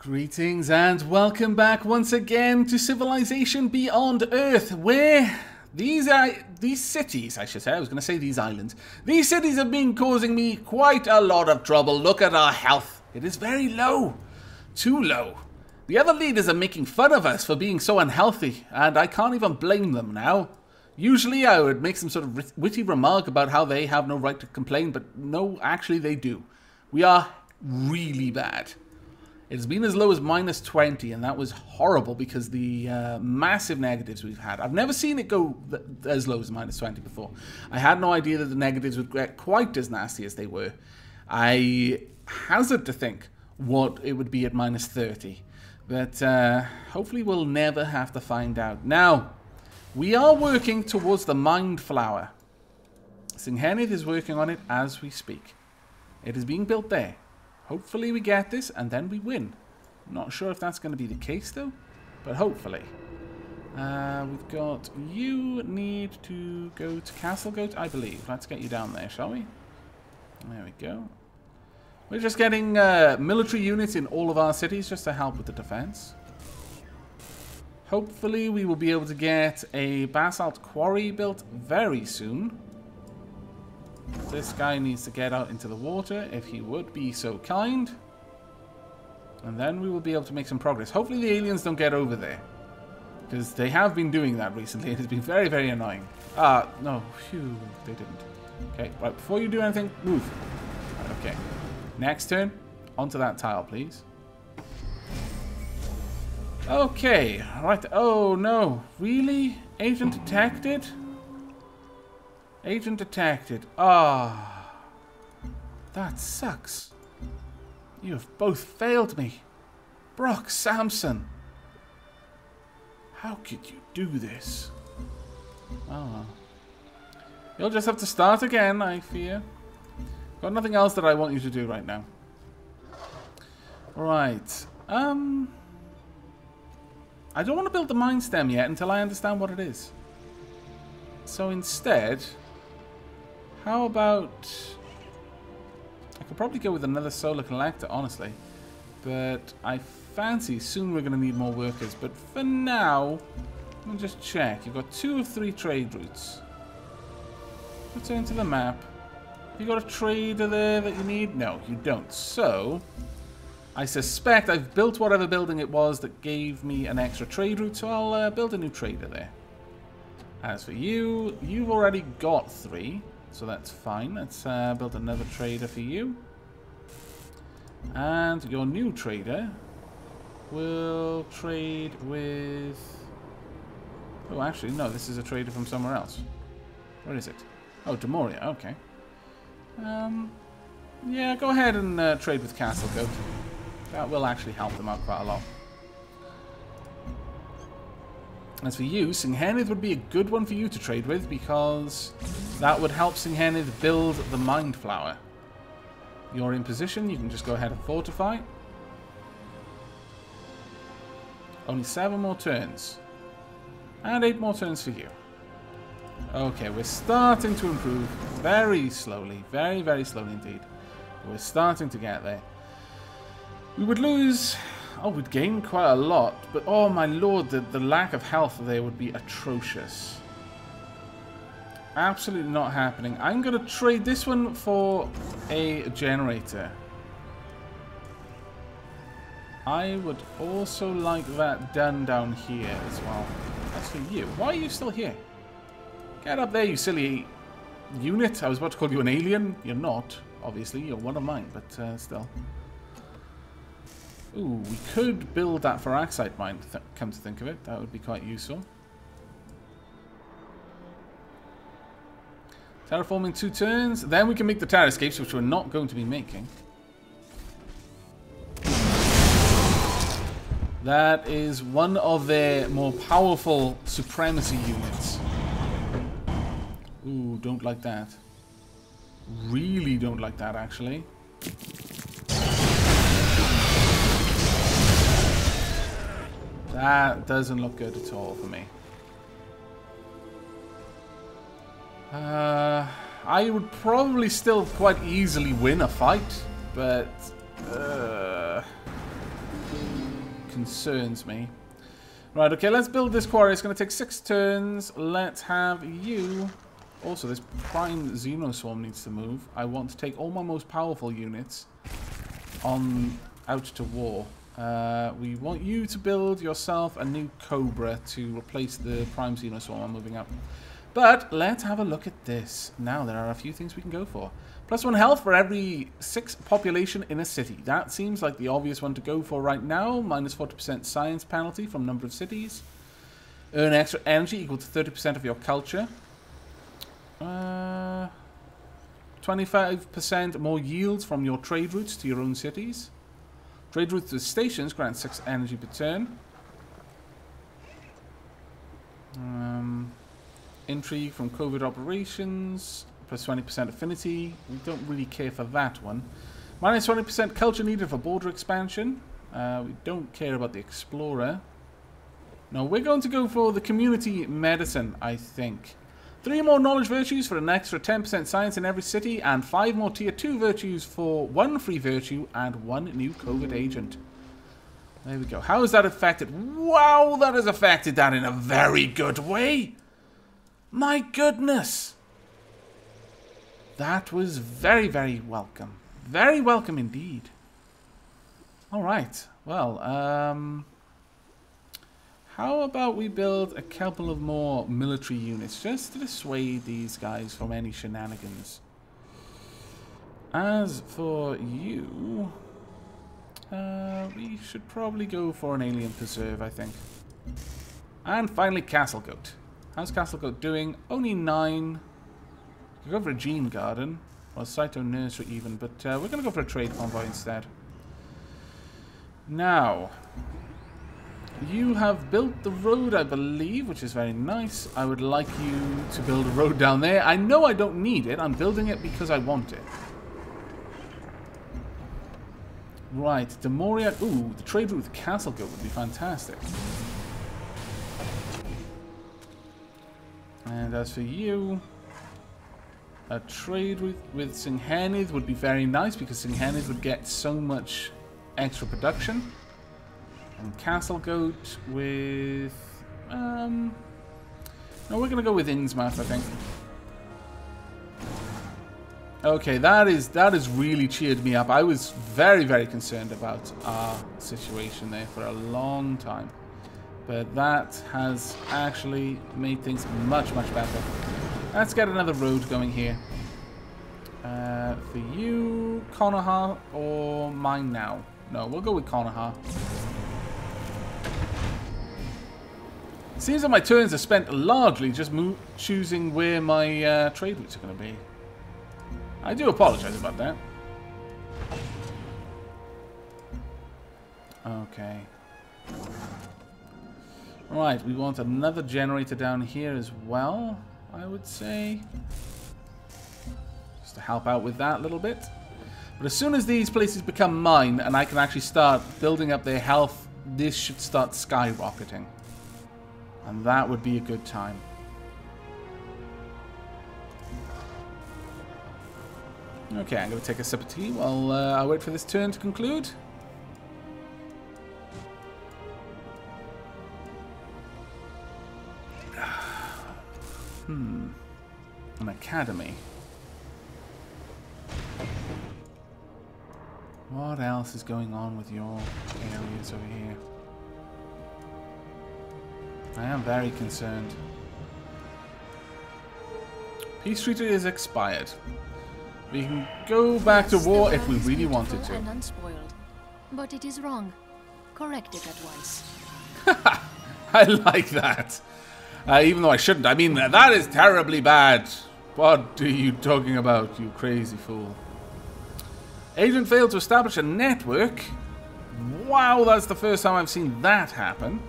Greetings and welcome back once again to Civilization Beyond Earth, where these cities, I should say, I was going to say these islands. These cities have been causing me quite a lot of trouble. Look at our health. It is very low. Too low. The other leaders are making fun of us for being so unhealthy, and I can't even blame them now. Usually I would make some sort of witty remark about how they have no right to complain, but no, actually they do. We are really bad. It's been as low as -20, and that was horrible because the massive negatives we've had. I've never seen it go as low as -20 before. I had no idea that the negatives would get quite as nasty as they were. I hazard to think what it would be at -30, but hopefully we'll never have to find out. Now, we are working towards the Mind Flower. Singhenith is working on it as we speak. It is being built there. Hopefully we get this, and then we win. Not sure if that's going to be the case, though, but hopefully. We've got... You need to go to Castle Goat, I believe. Let's get you down there, shall we? There we go. We're just getting military units in all of our cities just to help with the defense. Hopefully we will be able to get a basalt quarry built very soon. This guy needs to get out into the water, if he would be so kind. And then we will be able to make some progress. Hopefully the aliens don't get over there, because they have been doing that recently. It has been very, very annoying. No. Phew, they didn't. Okay, right, before you do anything, move. Right, okay. Next turn, onto that tile, please. Okay, right. Oh, no. Really? Agent detected? Agent detected. Ah, that sucks. You have both failed me. Brock, Samson. How could you do this? Oh. You'll just have to start again, I fear. Got nothing else that I want you to do right now. Right. I don't want to build the Mind Stem yet until I understand what it is. So instead... How about... I could probably go with another solar collector, honestly. But I fancy soon we're going to need more workers. But for now, let me just check. You've got 2 of 3 trade routes. Return to the map. You got a trader there that you need? No, you don't. So, I suspect I've built whatever building it was that gave me an extra trade route. So I'll build a new trader there. As for you, you've already got 3. So that's fine. Let's build another trader for you. And your new trader will trade with... Oh, actually, no. This is a trader from somewhere else. Where is it? Oh, Demoria. Okay. Yeah, go ahead and trade with Castle Goat. That will actually help them out quite a lot. As for you, Singhenith would be a good one for you to trade with, because that would help Singhenith build the Mind Flower. You're in position, you can just go ahead and fortify. Only 7 more turns. And 8 more turns for you. Okay, we're starting to improve very slowly. Very, very slowly indeed. We're starting to get there. We would lose... Oh, we'd gain quite a lot, but oh my lord, the lack of health there would be atrocious. Absolutely not happening. I'm going to trade this one for a generator. I would also like that done down here as well. As for you, why are you still here? Get up there, you silly unit. I was about to call you an alien. You're not, obviously. You're one of mine, but still. Ooh, we could build that Faraxite mine, come to think of it. That would be quite useful. Terraform in 2 turns. Then we can make the Terrascapes, which we're not going to be making. That is one of their more powerful supremacy units. Ooh, don't like that. Really don't like that, actually. That doesn't look good at all for me. I would probably still quite easily win a fight, but concerns me. Right, okay, let's build this quarry. It's going to take 6 turns. Let's have you... Also, this prime Xenoswarm needs to move. I want to take all my most powerful units out to war. We want you to build yourself a new Cobra to replace the prime Xenoswarm I'm moving up. But let's have a look at this. Now, there are a few things we can go for. +1 health for every 6 population in a city. That seems like the obvious one to go for right now. -40% science penalty from number of cities. Earn extra energy equal to 30% of your culture. 25% more yields from your trade routes to your own cities. Trade routes to stations grant 6 energy per turn. Intrigue from covert operations. +20% affinity. We don't really care for that one. -20% culture needed for border expansion. We don't care about the explorer. No, we're going to go for the community medicine, I think. 3 more knowledge virtues for an extra 10% science in every city, and 5 more tier 2 virtues for 1 free virtue and 1 new covert agent. There we go. How has that affected? Wow, that has affected that in a very good way. My goodness. That was very, very welcome. Very welcome indeed. Alright, well, how about we build a couple of more military units just to dissuade these guys from any shenanigans. As for you, we should probably go for an alien preserve, I think. And finally, Castle Goat. How's Castle Goat doing? Only 9. We'll go for a gene garden, or a Cyto nursery even, but we're going to go for a trade convoy instead. Now, you have built the road, I believe, which is very nice. I would like you to build a road down there. I know I don't need it. I'm building it because I want it. Right, Demoria. Ooh, the trade route with Castle Goat would be fantastic. And as for you, a trade with Singhenith would be very nice because Singhenith would get so much extra production. And Castle Goat with... no, we're going to go with Innsmouth, I think. Okay, that is really cheered me up. I was very, very concerned about our situation there for a long time. But that has actually made things much, much better. Let's get another road going here. For you, Konoha or mine now? No, we'll go with Konoha. Seems that my turns are spent largely just choosing where my trade routes are going to be. I do apologize about that. Okay. Right, we want another generator down here as well, I would say. Just to help out with that a little bit. But as soon as these places become mine and I can actually start building up their health, this should start skyrocketing. And that would be a good time. Okay, I'm going to take a sip of tea while I wait for this turn to conclude. An academy. What else is going on with your areas over here? I am very concerned. Peace treaty is expired. We can go back to war if we really wanted to. And unspoiled, but it is wrong. Correct it at once. I like that. Even though I shouldn't. I mean, that is terribly bad. What are you talking about, you crazy fool? Agent failed to establish a network. Wow, that's the first time I've seen that happen.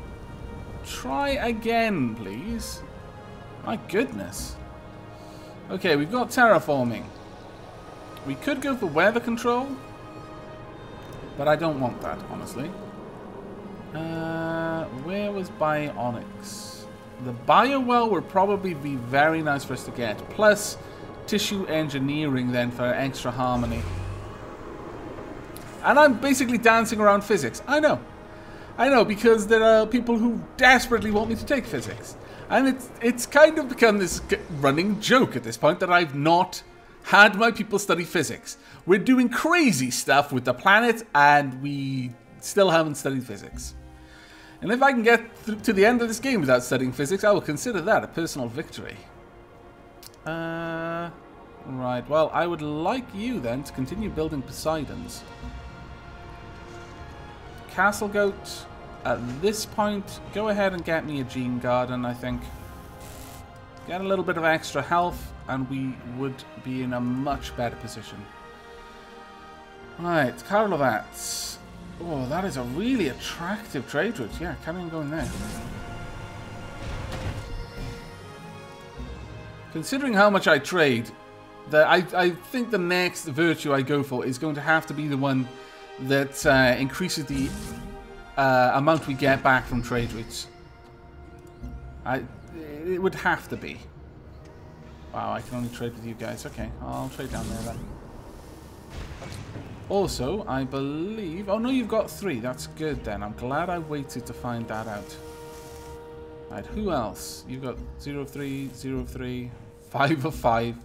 Try again, please. My goodness. Okay, we've got terraforming. We could go for weather control, but I don't want that, honestly. Where was Bionics? The Biowell would probably be very nice for us to get. Plus, tissue engineering then for extra harmony. And I'm basically dancing around physics. I know. I know, because there are people who desperately want me to take physics. And it's kind of become this running joke at this point that I've not had my people study physics. We're doing crazy stuff with the planet, and we still haven't studied physics. And if I can get to the end of this game without studying physics, I will consider that a personal victory. Right, well, I would like you then to continue building Poseidons. Castle Goat, at this point, go ahead and get me a Gene Garden, I think. Get a little bit of extra health, and we would be in a much better position. Right, Karlovat. Oh, that is a really attractive trade route. Yeah, carry on going there. Considering how much I trade, I think the next virtue I go for is going to have to be the one that increases the amount we get back from trade routes. It would have to be. Wow, I can only trade with you guys. Okay, I'll trade down there then. Also, I believe... Oh no, you've got 3. That's good then. I'm glad I waited to find that out. Right, who else? You've got 0 of 3, 0 of 3, 5 of 5.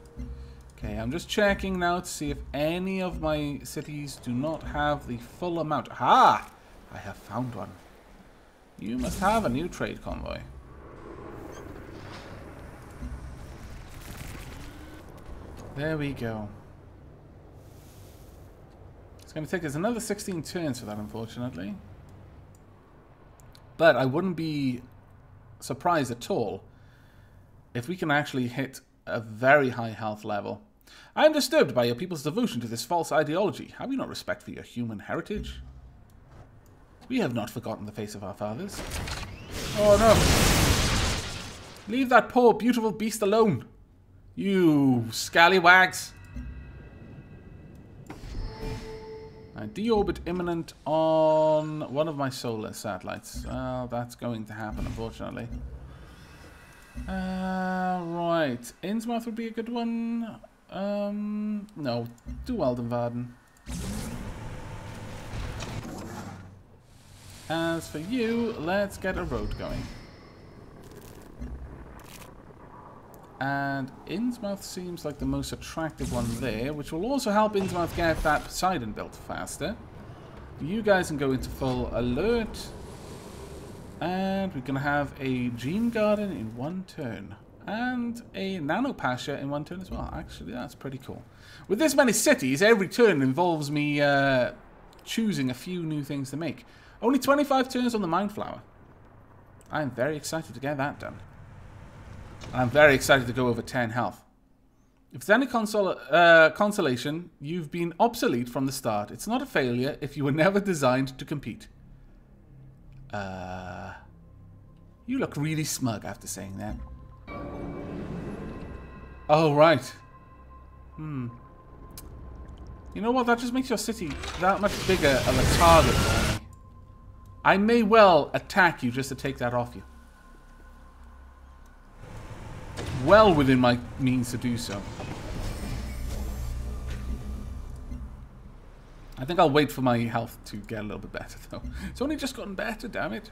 Okay, I'm just checking now to see if any of my cities do not have the full amount. Ah! I have found one. You must have a new trade convoy. There we go. It's going to take us another 16 turns for that, unfortunately. But I wouldn't be surprised at all if we can actually hit a very high health level. I am disturbed by your people's devotion to this false ideology. Have you not respect for your human heritage? We have not forgotten the face of our fathers. Oh no! Leave that poor, beautiful beast alone! You scallywags! Deorbit imminent on one of my solar satellites. Well, that's going to happen, unfortunately. Right. Innsmouth would be a good one. No. Do Weldenvarden. As for you, let's get a road going. And Innsmouth seems like the most attractive one there, which will also help Innsmouth get that Poseidon built faster. You guys can go into full alert. And we're going to have a Gene Garden in 1 turn. And a Nano Pasha in 1 turn as well. Actually, that's pretty cool. With this many cities, every turn involves me choosing a few new things to make. Only 25 turns on the Mindflower. I'm very excited to get that done. I'm very excited to go over 10 health. If it's any consolation, you've been obsolete from the start. It's not a failure if you were never designed to compete. You look really smug after saying that. Oh, right. You know what? That just makes your city that much bigger of a target for me. I may well attack you just to take that off you. Well within my means to do so. I think I'll wait for my health to get a little bit better, though. It's only just gotten better, damn it.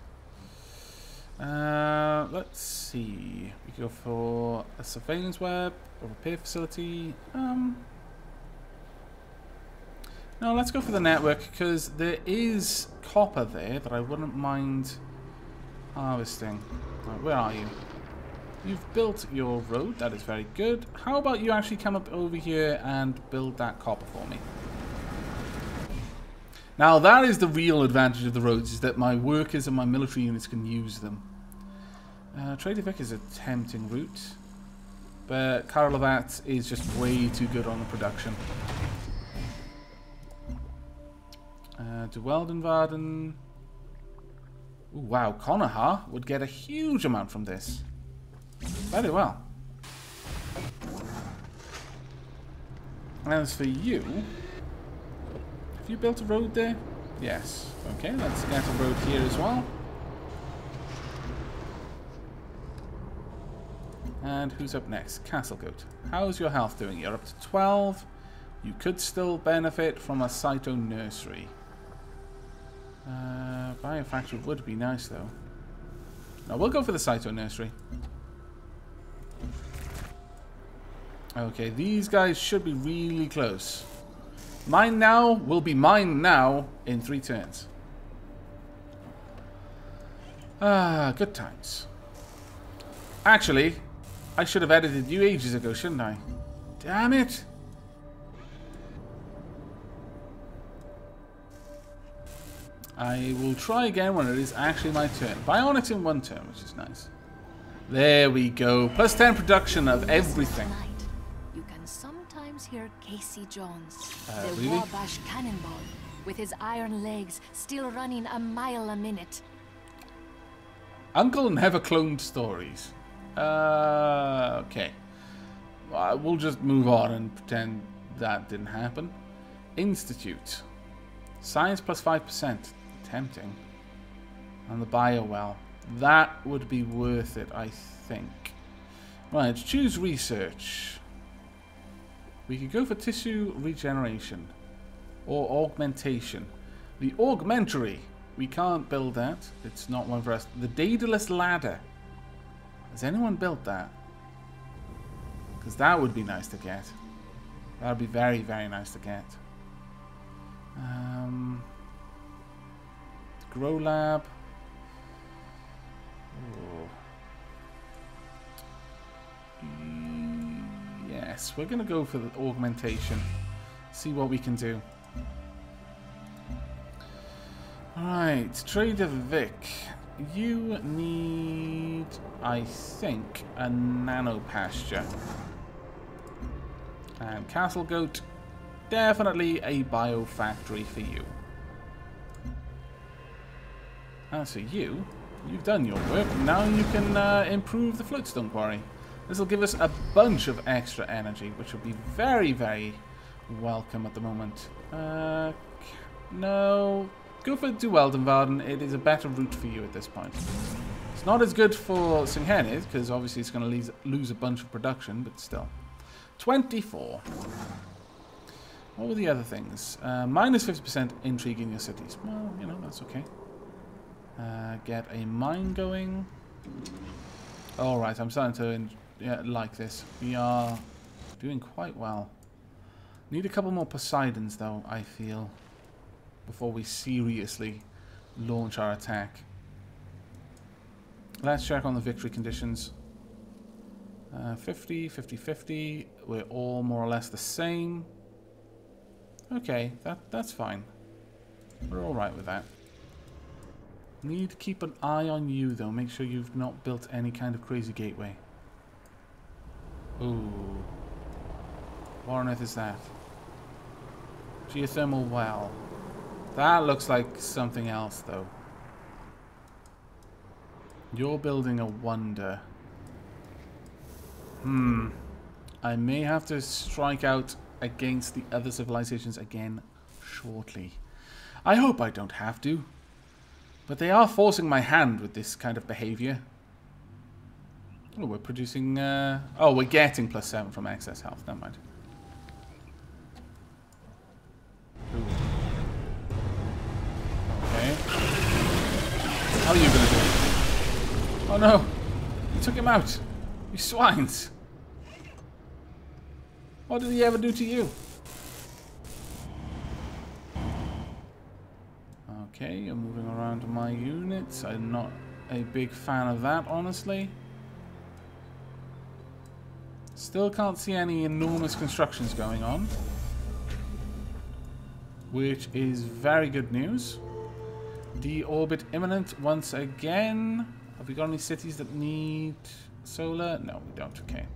Let's see. We can go for a surveillance web or repair facility. No, let's go for the network, because there is copper there that I wouldn't mind harvesting. Right, where are you? You've built your road. That is very good. How about you actually come up over here and build that copper for me? Now, that is the real advantage of the roads, is that my workers and my military units can use them. Trader Vic is a tempting route, but Karlovat is just way too good on the production. To Weldenvarden. Ooh, wow, Konoha would get a huge amount from this. Very well. As for you, have you built a road there? Yes. Okay, let's get a road here as well. And who's up next? Castle Goat. How's your health doing? You're up to 12. You could still benefit from a Cyto Nursery. Biofactory would be nice, though. No, we'll go for the Cyto Nursery. Okay, these guys should be really close. Mine now will be mine now in 3 turns. Ah, good times. Actually, I should have edited you ages ago, shouldn't I? Damn it! I will try again when it is actually my turn. Bionics in 1 turn, which is nice. There we go. Plus 10 production of everything. You can sometimes hear Casey Jones, the really? Wabash Cannonball, with his iron legs still running a mile a minute. Uncle never cloned stories. Okay. We'll just move on and pretend that didn't happen. Institute. Science plus 5%. Tempting. And the bio well. That would be worth it, I think. Right, choose research. We could go for tissue regeneration. Or augmentation. The augmentary. We can't build that. It's not one for us. The Daedalus ladder. Has anyone built that? Because that would be nice to get. That would be very, very nice to get. Grow lab. Oh. Yes, we're going to go for the augmentation. See what we can do. Alright, Trader Vic. You need, I think, a nano pasture. And Castle Goat, definitely a bio factory for you. So you've done your work. Now you can improve the Floatstone Quarry. This will give us a bunch of extra energy, which will be very, very welcome at the moment. No, go for Dueldenvarden. It is a better route for you at this point. It's not as good for Singhenid, because obviously it's going to lose a bunch of production, but still. 24. What were the other things? Minus 50% intrigue in your cities. Well, you know, that's okay. Get a mine going. Alright, I'm starting to like this. We are doing quite well. Need a couple more Poseidons, though, I feel, before we seriously launch our attack. Let's check on the victory conditions. 50, 50, 50. We're all more or less the same. Okay, that's fine. We're alright with that. Need to keep an eye on you, though. Make sure you've not built any kind of crazy gateway. Ooh. What on earth is that? Geothermal well. That looks like something else, though. You're building a wonder. I may have to strike out against the other civilizations again shortly. I hope I don't have to. But they are forcing my hand with this kind of behavior. Oh, we're producing... oh, we're getting +7 from excess health. Never mind. Ooh. Okay. How are you going to do it? Oh no! You took him out! You swines! What did he ever do to you? Okay, you're moving around my units. I'm not a big fan of that, honestly. Still can't see any enormous constructions going on, which is very good news. Deorbit imminent once again. Have we got any cities that need solar? No, we don't. Okay.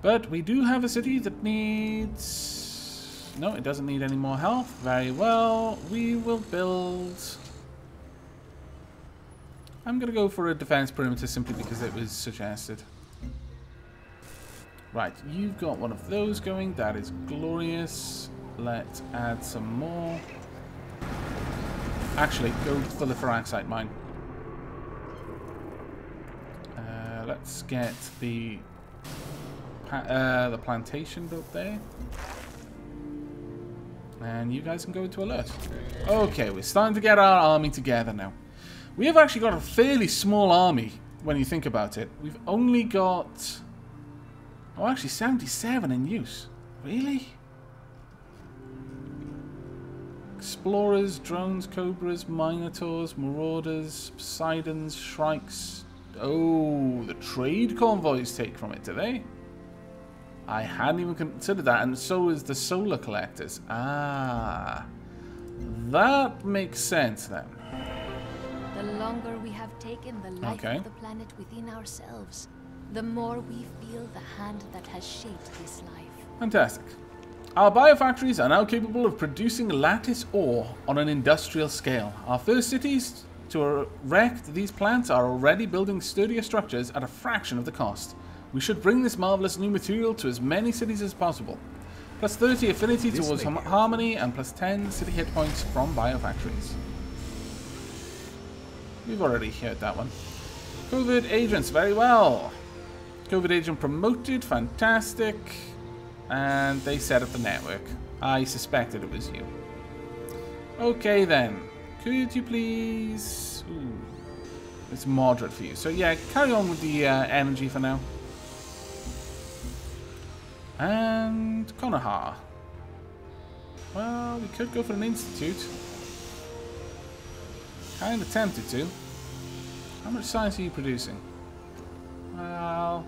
But we do have a city that needs... No, it doesn't need any more health. Very well. We will build... I'm going to go for a defense perimeter simply because it was suggested. Right, you've got one of those going. That is glorious. Let's add some more. Actually, go for the Pharaxite mine. Let's get the plantation built there. And you guys can go into alert. Okay, we're starting to get our army together now. We have actually got a fairly small army when you think about it. We've only got... oh, actually 77 in use. Really? Explorers, drones, cobras, minotaurs, marauders, Poseidons, shrikes. Oh, the trade convoys take from it, do they? I hadn't even considered that, and so is the solar collectors. Ah, that makes sense then. The longer we have taken the life of the planet within ourselves, the more we feel the hand that has shaped this life. Fantastic. Our biofactories are now capable of producing lattice ore on an industrial scale. Our first cities to erect these plants are already building sturdier structures at a fraction of the cost. We should bring this marvelous new material to as many cities as possible. Plus 30 affinity towards harmony and plus 10 city hit points from biofactories. We've already heard that one. Covert agents, very well. Covert agent promoted, fantastic. And they set up the network. I suspected it was you. Okay then. Could you please... ooh, it's moderate for you. So yeah, carry on with the energy for now. And Konoha. Well, we could go for an institute. Kind of tempted to. How much science are you producing? Well,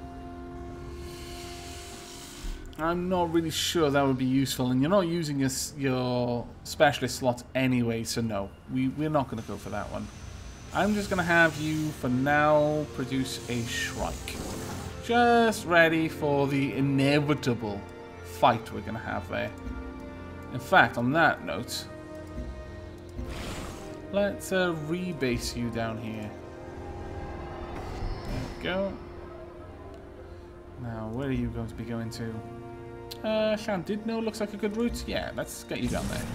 I'm not really sure that would be useful, and you're not using your specialist slots anyway, so no. We're not going to go for that one. I'm just going to have you, for now, produce a Shrike. Just ready for the inevitable fight we're going to have there. In fact, on that note, let's rebase you down here. There we go. Now, where are you going to be going to? Llandudno looks like a good route. Yeah, let's get you down there.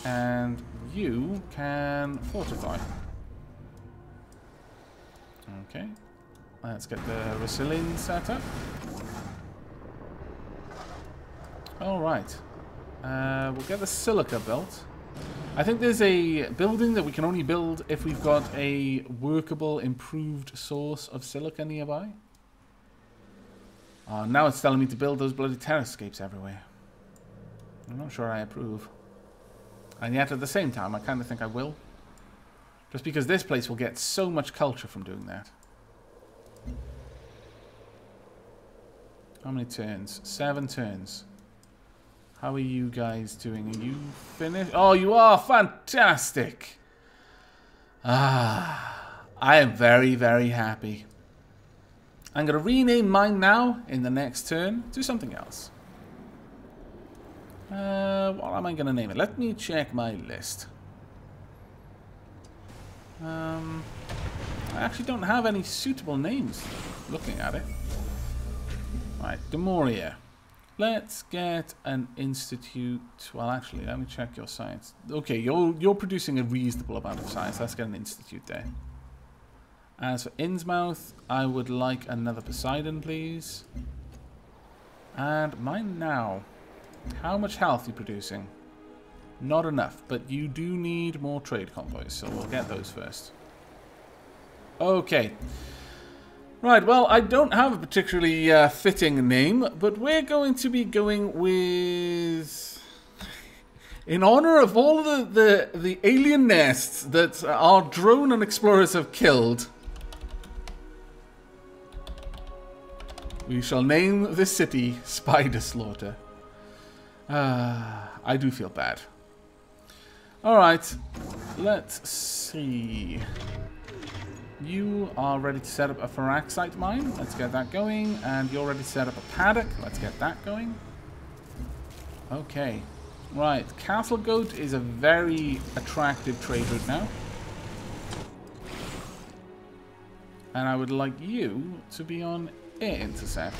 And you can fortify. Okay. Let's get the Rosilin set up. Alright. We'll get the silica built. I think there's a building that we can only build if we've got a workable, improved source of silica nearby. Now it's telling me to build those bloody terrascapes everywhere. I'm not sure I approve. And yet at the same time, I kind of think I will. Just because this place will get so much culture from doing that. How many turns? 7 turns. How are you guys doing? Are you finished? Oh, you are! Fantastic! Ah, I am very, very happy. I'm going to rename mine now in the next turn to something else. What am I going to name it? Let me check my list. I actually don't have any suitable names looking at it. Right, Demoria. Let's get an institute. Well, actually, let me check your science. Okay, you're producing a reasonable amount of science. Let's get an institute there. As for Innsmouth, I would like another Poseidon, please. And mine now. How much health are you producing? Not enough, but you do need more trade convoys, so we'll get those first. Okay. Right, well, I don't have a particularly fitting name, but we're going to be going with... in honor of all the alien nests that our drone and explorers have killed, we shall name this city Spider Slaughter. I do feel bad. Alright, let's see. You are ready to set up a Pharaxite mine. Let's get that going. And you're ready to set up a paddock. Let's get that going. Okay. Right. Castle Goat is a very attractive trade route now. And I would like you to be on air intercept.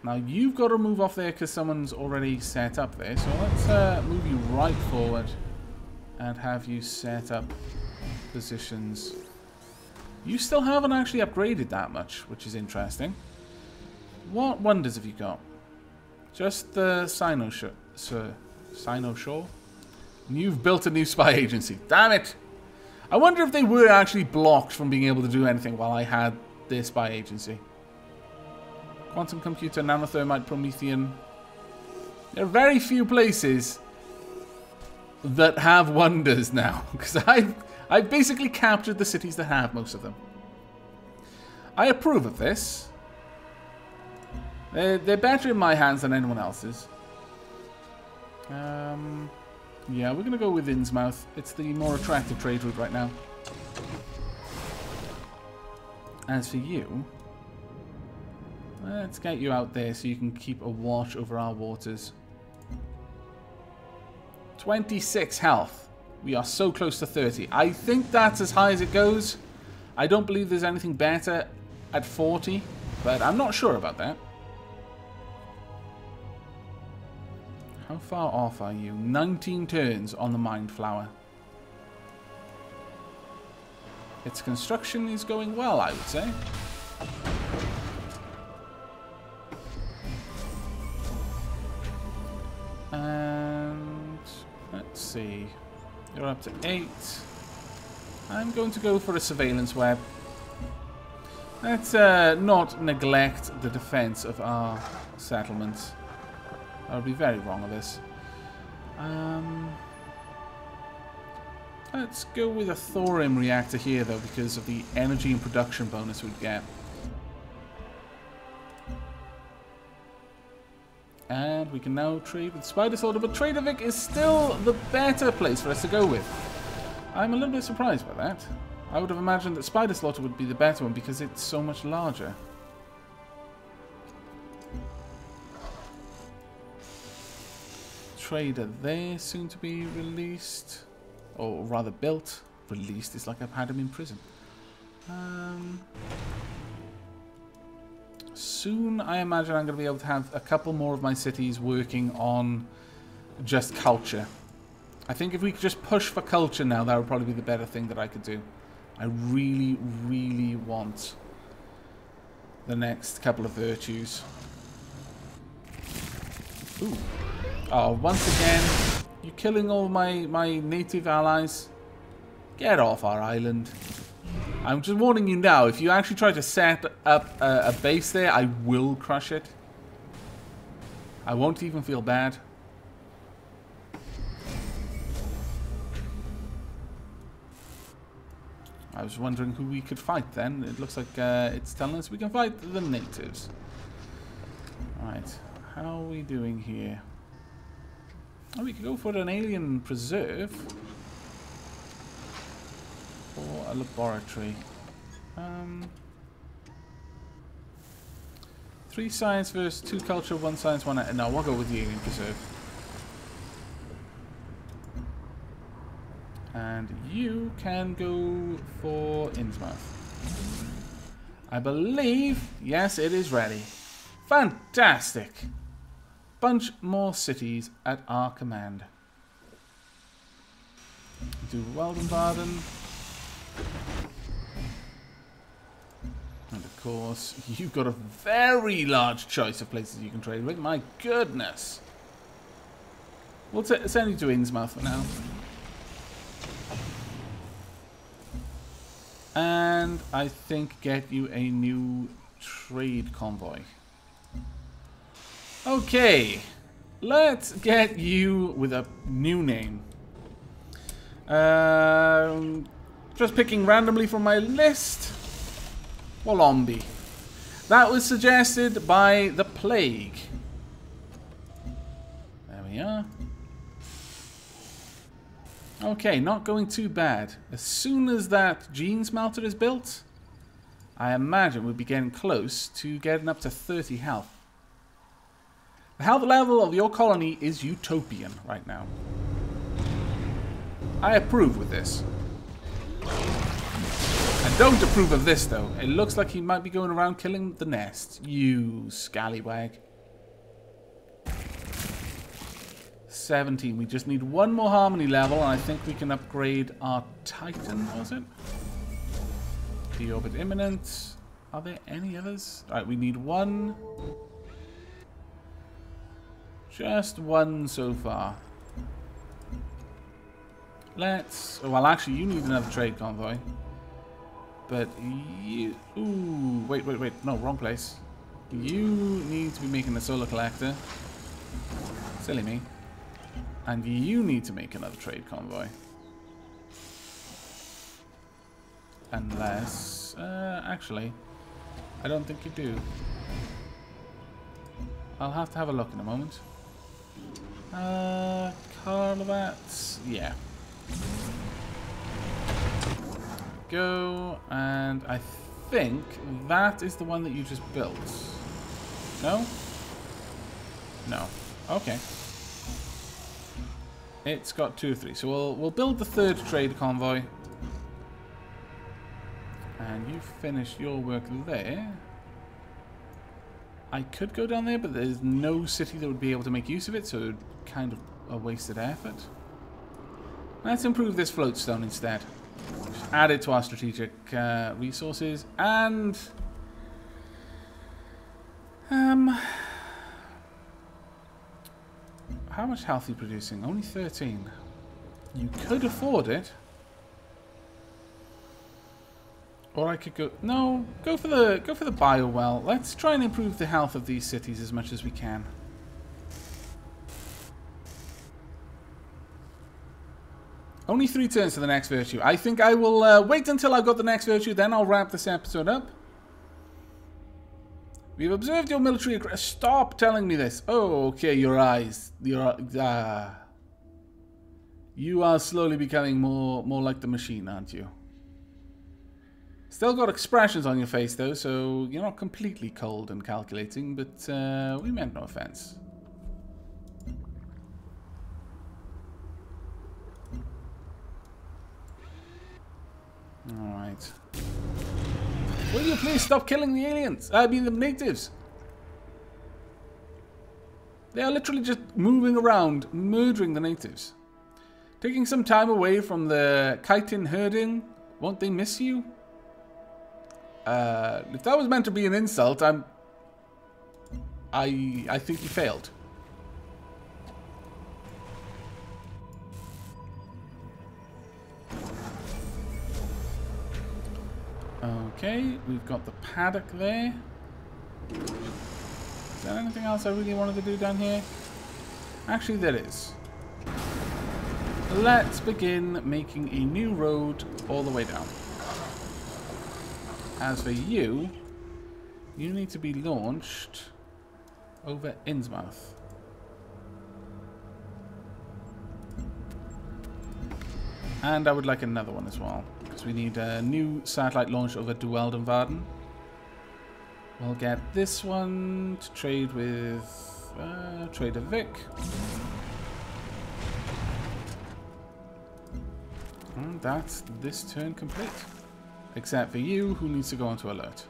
Now you've got to move off there because someone's already set up there. So let's move you right forward and have you set up positions. You still haven't actually upgraded that much, which is interesting. What wonders have you got? Just the Sino-Shore? You've built a new spy agency. Damn it! I wonder if they were actually blocked from being able to do anything while I had this spy agency. Quantum computer, nanothermite, Promethean. There are very few places that have wonders now. Because I've basically captured the cities that have most of them. I approve of this. They're better in my hands than anyone else's. Yeah, we're going to go with Innsmouth. It's the more attractive trade route right now. As for you, let's get you out there so you can keep a watch over our waters. 26 health. We are so close to 30. I think that's as high as it goes. I don't believe there's anything better at 40, but I'm not sure about that. How far off are you? 19 turns on the Mind Flower. Its construction is going well, I would say. And let's see. You're up to 8. I'm going to go for a surveillance web. Let's not neglect the defense of our settlements. I would be very wrong of this. Let's go with a thorium reactor here, though, because of the energy and production bonus we'd get. And we can now trade with Spider Soldier, but Aavak is still the better place for us to go with. I'm a little bit surprised by that. I would have imagined that Spider Slaughter would be the better one because it's so much larger. Trader there, soon to be released. Or rather built. Released is like I've had him in prison. Soon I imagine I'm going to be able to have a couple more of my cities working on just culture. I think if we could just push for culture now, that would probably be the better thing that I could do. I really, really want the next couple of virtues. Ooh. Oh, once again, you're killing all my native allies. Get off our island. I'm just warning you now, if you actually try to set up a base there, I will crush it. I won't even feel bad. I was wondering who we could fight then. It looks like it's telling us we can fight the natives. Alright, how are we doing here? Oh, we could go for an alien preserve. Or a laboratory. 3 science versus 2 culture, 1 science, 1... No, we'll go with the alien preserve. And you can go for Innsmouth. I believe, yes, it is ready. Fantastic! Bunch more cities at our command. Do Weldenbaden. And of course, you've got a very large choice of places you can trade with. My goodness. We'll send you to Innsmouth for now. And I think get you a new trade convoy. Okay, let's get you with a new name. Just picking randomly from my list. Wolombi. That was suggested by the Plague. There we are. Okay, not going too bad. As soon as that gene smelter is built, I imagine we'll be getting close to getting up to 30 health. The health level of your colony is utopian right now. I approve with this. I don't approve of this, though. It looks like he might be going around killing the nest. You scallywag. 17. We just need one more harmony level, and I think we can upgrade our Titan, was it? Deorbit imminent. Are there any others? Alright, we need one. Just one so far. Let's... well, actually, you need another trade convoy. But you... ooh, wait. No, wrong place. You need to be making a solar collector. Silly me. And you need to make another trade convoy. Unless... actually, I don't think you do. I'll have to have a look in a moment. Carlovats... yeah. Go, and I think that is the one that you just built. No? No. Okay. It's got 2 or 3, so we'll build the third trade convoy. And you finish your work there. I could go down there, but there's no city that would be able to make use of it, so kind of a wasted effort. Let's improve this floatstone instead. Just add it to our strategic resources. And... how much health are you producing? Only 13. You could afford it. Or I could go... no, go for the bio well. Let's try and improve the health of these cities as much as we can. Only 3 turns to the next virtue. I think I will wait until I've got the next virtue, then I'll wrap this episode up. We've observed your military... stop telling me this. Oh, okay, your eyes. You are slowly becoming more like the machine, aren't you? Still got expressions on your face, though, so you're not completely cold and calculating, but we meant no offense. Alright. Will you please stop killing the aliens? I mean the natives. They are literally just moving around, murdering the natives. Taking some time away from the chitin herding. Won't they miss you? If that was meant to be an insult, I think you failed. Okay, we've got the paddock there. Is there anything else I really wanted to do down here? Actually, there is. Let's begin making a new road all the way down. As for you, you need to be launched over Innsmouth. And I would like another one as well, because we need a new satellite launch over Dueldenvarden. We'll get this one to trade with Trader Vic. And that's this turn complete. Except for you, who needs to go onto alert.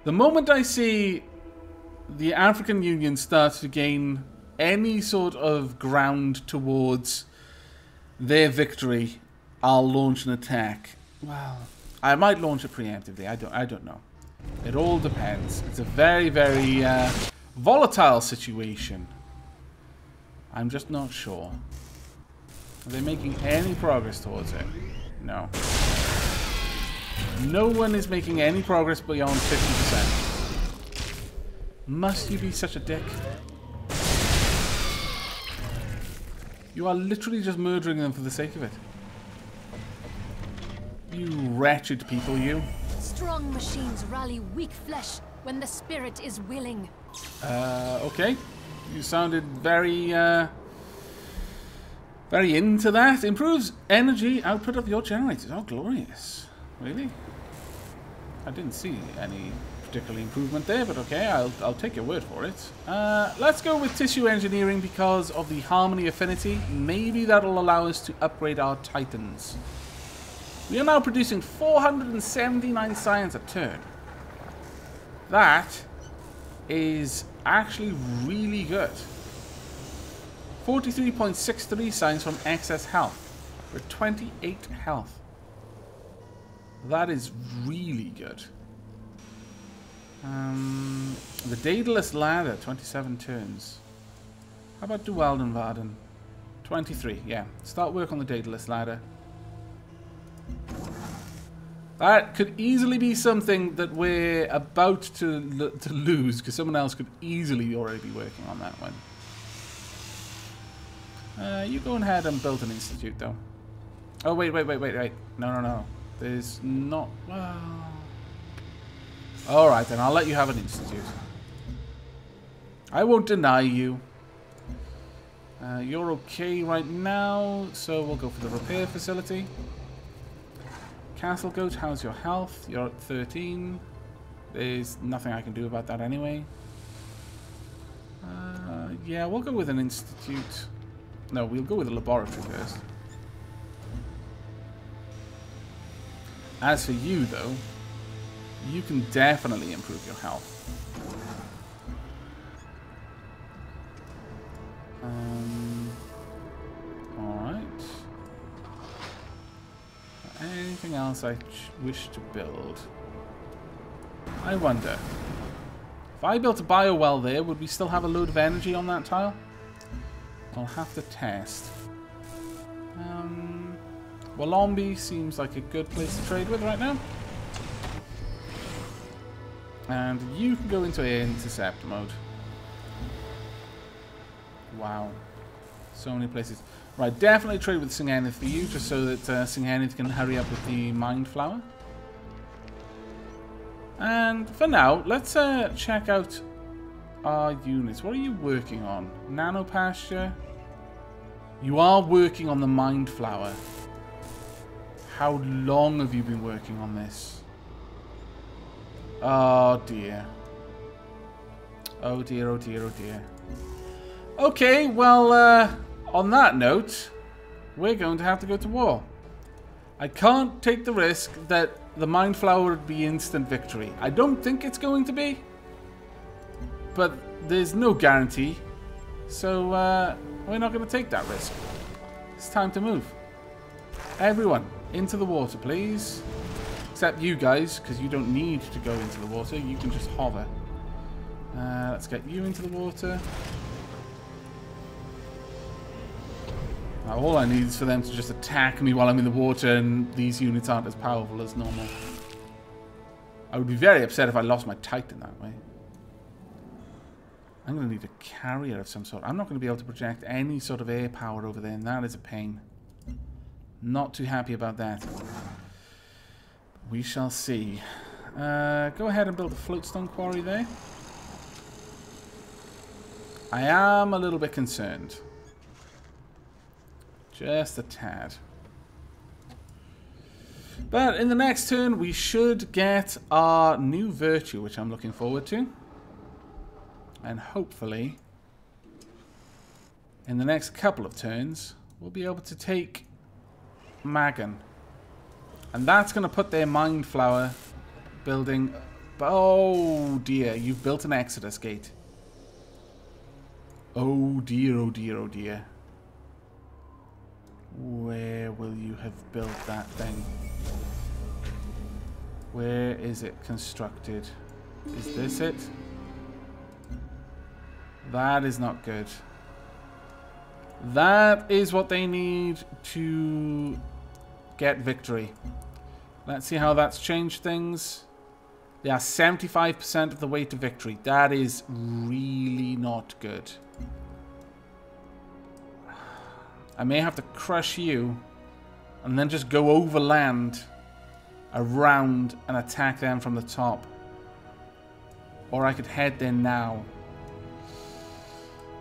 The moment I see the African Union start to gain any sort of ground towards their victory, I'll launch an attack. Well, I might launch it preemptively. I don't know. It all depends. It's a very, very volatile situation. I'm just not sure. Are they making any progress towards it? No. No one is making any progress beyond 50%. Must you be such a dick? You are literally just murdering them for the sake of it. You wretched people, you. Strong machines rally weak flesh when the spirit is willing. Okay. You sounded very, very into that. Improves energy output of your generators. Oh, glorious. Really? I didn't see any particular improvement there, but okay, I'll take your word for it. Let's go with tissue engineering because of the harmony affinity. Maybe that'll allow us to upgrade our titans. We are now producing 479 science a turn. That is actually really good. 43.63 science from excess health. We're 28 health. That is really good. The Daedalus Ladder, 27 turns. How about Dualdenvarden? 23, yeah. Start work on the Daedalus Ladder. That could easily be something that we're about to lose, because someone else could easily already be working on that one. You go ahead and build an institute, though. Oh, wait. No. There's not... Well... Alright, then I'll let you have an institute. I won't deny you. You're okay right now, so we'll go for the repair facility. Castle Goat, how's your health? You're at 13. There's nothing I can do about that anyway. Yeah, we'll go with an institute. No, we'll go with a laboratory first. As for you, though, you can definitely improve your health. Alright. Anything else I wish to build? I wonder. If I built a bio well there, would we still have a load of energy on that tile? I'll have to test. Walombi seems like a good place to trade with right now. And you can go into air intercept mode. Wow. So many places. Right, definitely trade with Singenith for you, just so that Singenith can hurry up with the Mind Flower. And for now, let's check out our units. What are you working on? Nano Pasture? You are working on the Mind Flower. How long have you been working on this? Oh dear. Oh dear, oh dear, oh dear. Okay, well, on that note, we're going to have to go to war. I can't take the risk that the Mind Flower would be instant victory. I don't think it's going to be, but there's no guarantee. So, we're not going to take that risk. It's time to move. Everyone, into the water, please. Except you guys, because you don't need to go into the water. You can just hover. Let's get you into the water. Now, all I need is for them to just attack me while I'm in the water, and these units aren't as powerful as normal. I would be very upset if I lost my Titan that way. I'm going to need a carrier of some sort. I'm not going to be able to project any sort of air power over there, and that is a pain. Not too happy about that. We shall see. Go ahead and build a floatstone quarry there. I am a little bit concerned. Just a tad. But in the next turn, we should get our new virtue, which I'm looking forward to. And hopefully, in the next couple of turns, we'll be able to take Magan. And that's going to put their Mind Flower building... Oh dear, you've built an Exodus Gate. Oh dear, oh dear, oh dear. Where will you have built that thing? Where is it constructed? Is this it? That is not good. That is what they need to get victory. Let's see how that's changed things. They are 75% of the way to victory. That is really not good. I may have to crush you and then just go overland around and attack them from the top. Or I could head there now.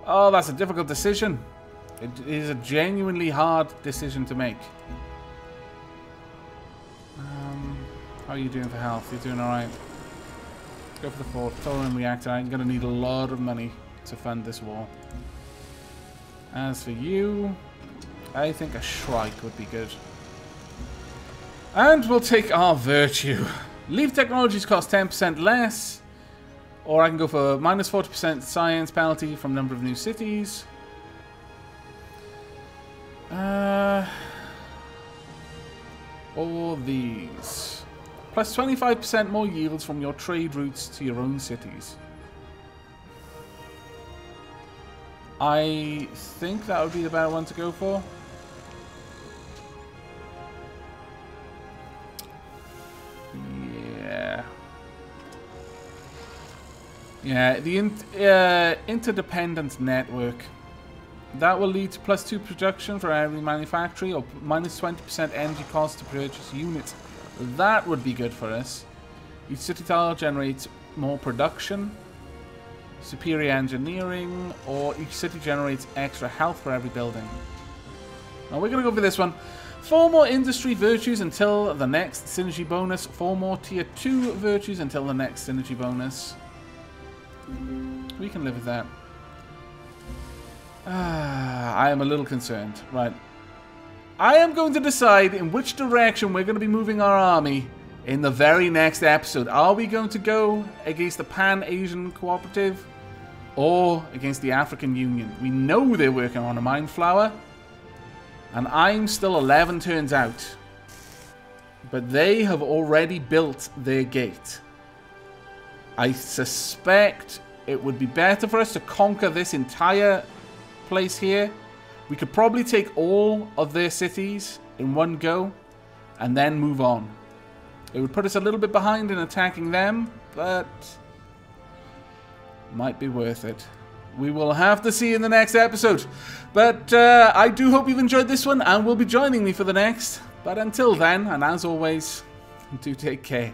Oh, that's a difficult decision. It is a genuinely hard decision to make. How are you doing for health? You're doing alright. Go for the thorium reactor. I'm going to need a lot of money to fund this war. As for you, I think a Shrike would be good. And we'll take our virtue. Leaf technologies cost 10% less. Or I can go for minus 40% science penalty from number of new cities. Or these. Plus 25% more yields from your trade routes to your own cities. I think that would be the better one to go for. Yeah. Yeah, the interdependent network. That will lead to plus 2 production for every manufactory or minus 20% energy cost to purchase units. That would be good for us. Each city tile generates more production, superior engineering, or each city generates extra health for every building. Now we're going to go for this one. 4 more industry virtues until the next synergy bonus. 4 more tier 2 virtues until the next synergy bonus. We can live with that. I am a little concerned. Right. I am going to decide in which direction we're going to be moving our army in the very next episode. Are we going to go against the Pan-Asian Cooperative or against the African Union? We know they're working on a mine flower, and I'm still 11 turns out. But they have already built their gate. I suspect it would be better for us to conquer this entire place here. We could probably take all of their cities in one go and then move on. It would put us a little bit behind in attacking them, but might be worth it. We will have to see in the next episode. But I do hope you've enjoyed this one and will be joining me for the next. But until then, and as always, do take care.